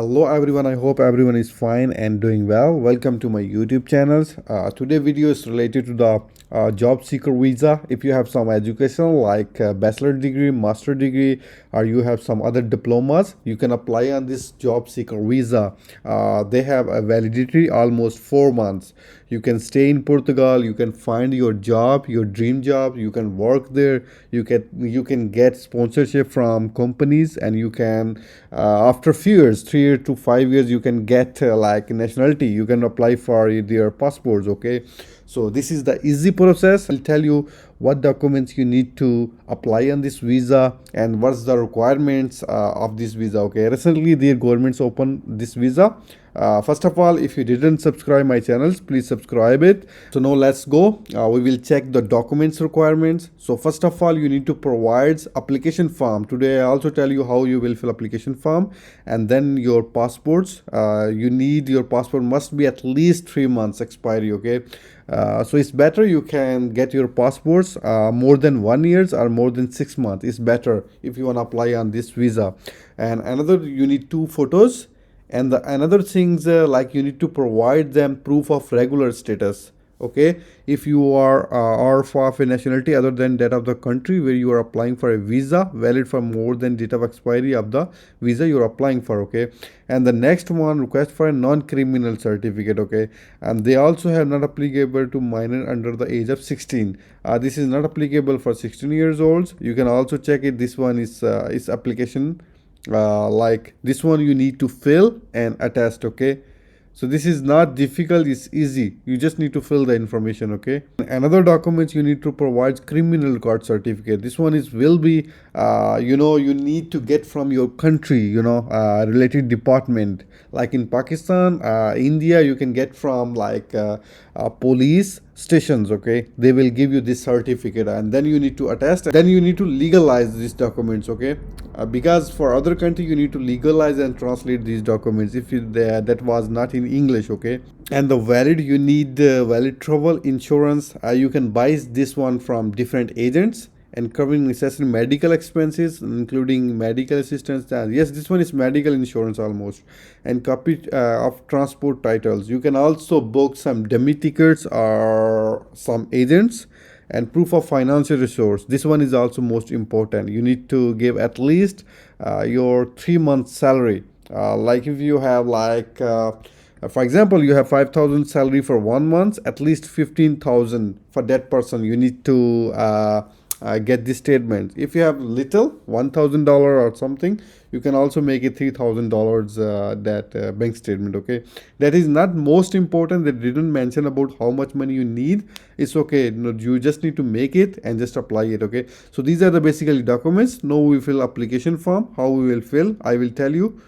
Hello everyone, I hope everyone is fine and doing well. Welcome to my YouTube channels. Today video is related to the job seeker visa. If you have some education like bachelor degree, master degree, or you have some other diplomas, you can apply on this job seeker visa. They have a validity almost 4 months. You can stay in Portugal, you can find your job, your dream job, you can work there, you can get sponsorship from companies, and you can after few years, 3 to 5 years, you can get like nationality. You can apply for their passports. Okay, so this is the easy process. I'll tell you what documents you need to apply on this visa and what's the requirements of this visa. Okay, recently the governments opened this visa. First of all, if you didn't subscribe my channels, please subscribe it. So now let's go. We will check the documents requirements. So first of all, you need to provide application form. Today I also tell you how you will fill application form, and then your passports. You need your passport must be at least 3 months expiry. Okay, so it's better you can get your passports more than 1 years or more than 6 months. It's better if you want to apply on this visa. And another, you need two photos, and the another things like you need to provide them proof of regular status. Okay, if you are of a nationality other than that of the country where you are applying for a visa valid for more than date of expiry of the visa you're applying for. Okay, and the next one, request for a non-criminal certificate. Okay, and they also have not applicable to minor under the age of 16. This is not applicable for 16 years olds. You can also check it. This one is application like this one you need to fill and attest. Okay, so this is not difficult, it's easy. You just need to fill the information. Okay, another document you need to provide criminal record certificate. This one is will be you need to get from your country, related department. Like in Pakistan, India, you can get from like police stations. Okay, they will give you this certificate, and then you need to attest, then you need to legalize these documents. Okay, because for other country you need to legalize and translate these documents if that was not in English. Okay, and the valid, you need valid travel insurance. You can buy this one from different agents, and covering necessary medical expenses including medical assistance. Yes, this one is medical insurance almost. And copy of transport titles. You can also book some dummy tickets or some agents, and proof of financial resource. This one is also most important. You need to give at least your 3 months salary. Like if you have like for example, you have 5,000 salary for 1 month, at least 15,000 for that person. You need to get this statement. If you have little, $1,000 or something, you can also make it $3,000 that bank statement. Okay, that is not most important. They didn't mention about how much money you need. It's okay. No, you just need to make it and just apply it. Okay, so these are the basically documents. Now we fill application form. How we will fill, I will tell you.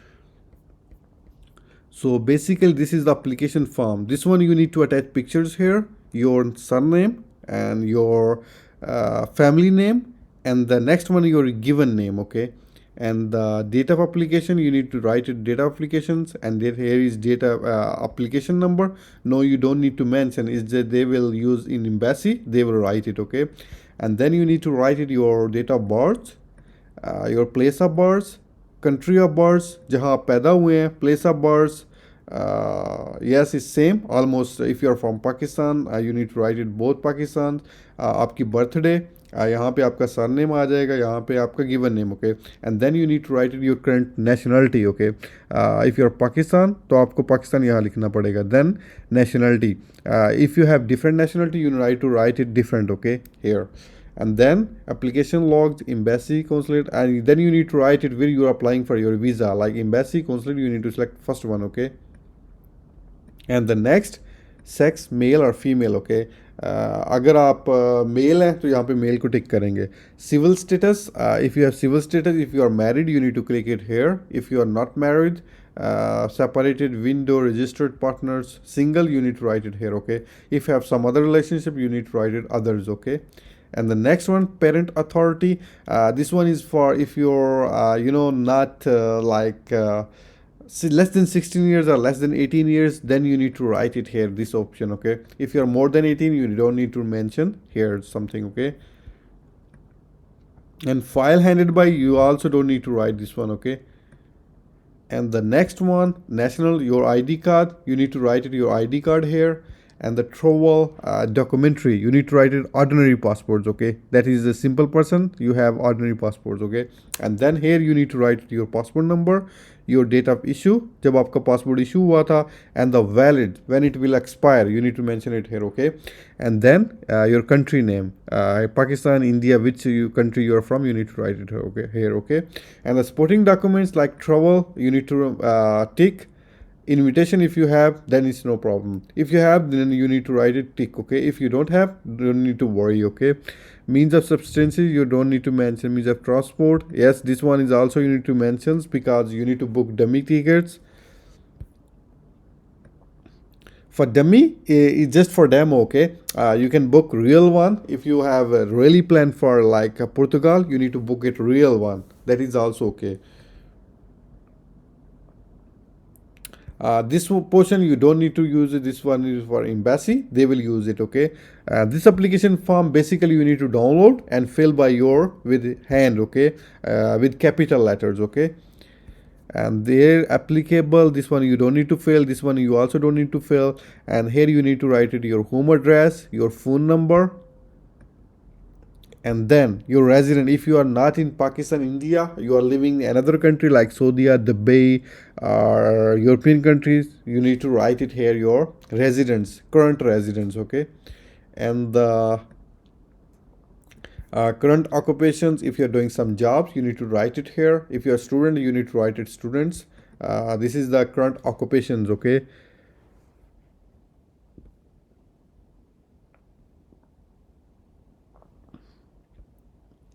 So basically this is the application form. This one you need to attach pictures here, your surname and your family name, and the next one your given name. Okay, and the date of application, you need to write it date of applications, and here is data application number. No, you don't need to mention. Is that they will use in embassy, they will write it. Okay, and then you need to write it your date of birth, your place of birth, country of birth, जहाँ आप पैदा हुए हैं, place of birth. Yes, it's same almost. If you're from Pakistan, you need to write it both Pakistan. आपकी birthday, यहाँ पे आपका surname आ जाएगा, यहाँ पे आपका given name. Okay, and then you need to write it your current nationality. Okay, if you are Pakistan तो आपको पाकिस्तान यहाँ लिखना पड़ेगा. Then nationality, if you have different nationality you write to write it different. Okay, here. And then application logs, embassy, consulate, and then you need to write it where you are applying for your visa. Like embassy, consulate, you need to select first one. Okay, and the next, sex, male or female. Okay, अगर आप mail हैं तो यहाँ पे mail को टिक करेंगे. Civil status, if you have civil status, if you are married you need to click it here. If you are not married, separated, window, registered partners, single, you need to write it here. Okay, if you have some other relationship you need to write it others. Okay, and the next one, parent authority. This one is for if you're not less than 16 years or less than 18 years, then you need to write it here, this option. Okay, if you're more than 18 you don't need to mention here something. Okay, and file handed by, you also don't need to write this one. Okay, And the next one, national, your ID card, you need to write it your ID card here. And the travel documentary, you need to write it ordinary passports, okay? That is a simple person, you have ordinary passports, okay? And then here you need to write your passport number, your date of issue, जब आपका passport issue हुआ था, and the valid, when it will expire, you need to mention it here, okay? And then your country name, Pakistan, India, which country you are from, you need to write it here, okay? Here, okay? And the supporting documents like travel, you need to tick. Invitation, if you have, then it's no problem. If you have, then you need to write it tick, okay? If you don't have, don't need to worry, okay? Means of substances, you don't need to mention. Means of transport, yes, this one is also you need to mention because you need to book dummy tickets. For dummy, it's just for demo, okay? You can book real one. If you have a really plan for like Portugal, you need to book it real one. That is also okay. This portion you don't need to use it. This one is for embassy, they will use it, okay? This application form basically you need to download and fill by your with hand, okay? With capital letters, okay? And they're applicable. This one you don't need to fill, this one you also don't need to fill. And here you need to write it your home address, your phone number, and then your resident. If you are not in Pakistan, India, you are living in another country like Saudi, Dubai, or European countries, you need to write it here your residence, current residence, okay? And the current occupations, if you are doing some jobs, you need to write it here. If you are a student, you need to write it students. This is the current occupations, okay?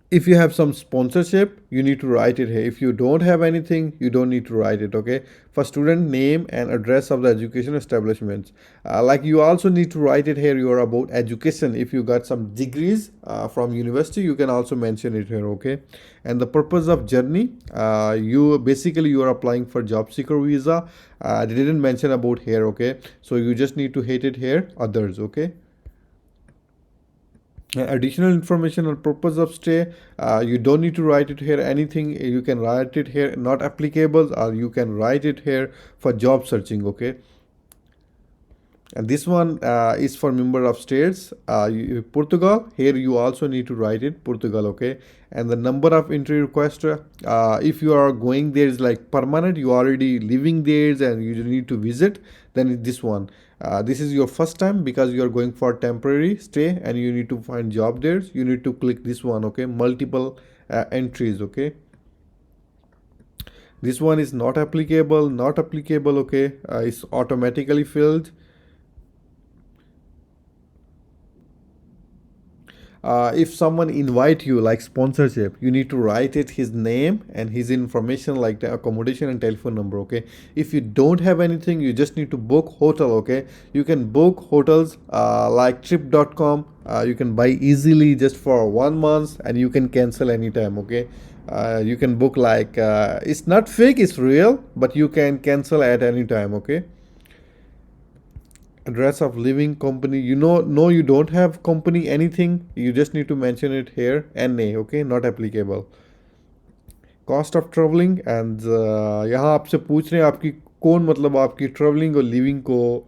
If you have some sponsorship, you need to write it here. If you don't have anything, you don't need to write it, okay? For student name and address of the education establishments, like you also need to write it here your about education. If you got some degrees from university, you can also mention it here, okay? And the purpose of journey, you basically you are applying for job seeker visa. They didn't mention about here, okay? So you just need to hit it here others, okay? Additional information on purpose of stay, you don't need to write it here anything. You can write it here not applicable, or you can write it here for job searching, okay? And this one is for member of states, Portugal. Here you also need to write it Portugal, okay? And the number of entry request, if you are going there is like permanent, you already living there and you need to visit, then this one. This is your first time because you are going for temporary stay and you need to find job there. You need to click this one, okay? Multiple entries, okay? This one is not applicable, okay? It's automatically filled. If someone invite you like sponsorship, you need to write it his name and his information like the accommodation and telephone number, okay? If you don't have anything, you just need to book hotel, okay? You can book hotels like trip.com. You can buy easily just for 1 month and you can cancel anytime, okay? You can book like it's not fake, it's real, but you can cancel at any time, okay? Address of living company, no, you don't have company anything, you just need to mention it here, NA, okay? Not applicable. Cost of traveling, and यहाँ आपसे पूछ रहे हैं आपकी कौन मतलब आपकी traveling और living को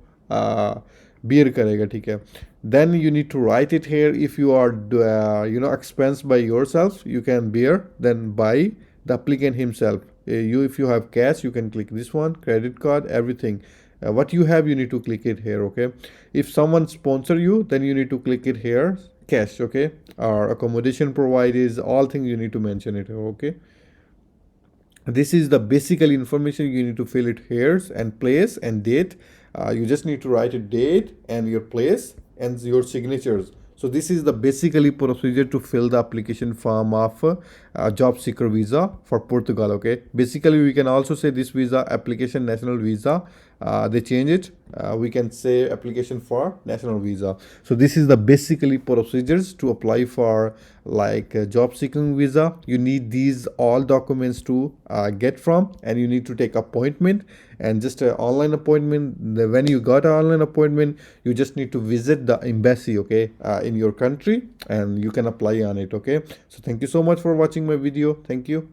bear करेगा, ठीक है? Then you need to write it here. If you are expense by yourself, you can bear, then by the applicant himself. If you have cash, you can click this one, credit card, everything. What you have, you need to click it here, okay? If someone sponsor you, then you need to click it here, cash, okay? Or accommodation providers, all things you need to mention it here, okay? This is the basic information you need to fill it here, and place and date. You just need to write a date and your place and your signatures. So this is the basically procedure to fill the application form of job seeker visa for Portugal, okay? Basically, we can also say this visa application national visa. They change it. We can say application for national visa. So this is the basically procedures to apply for like job seeking visa. You need these all documents to get from, and you need to take appointment, and just an online appointment. When you got an online appointment, you just need to visit the embassy, okay, in your country, and you can apply on it, okay? So thank you so much for watching my video. Thank you.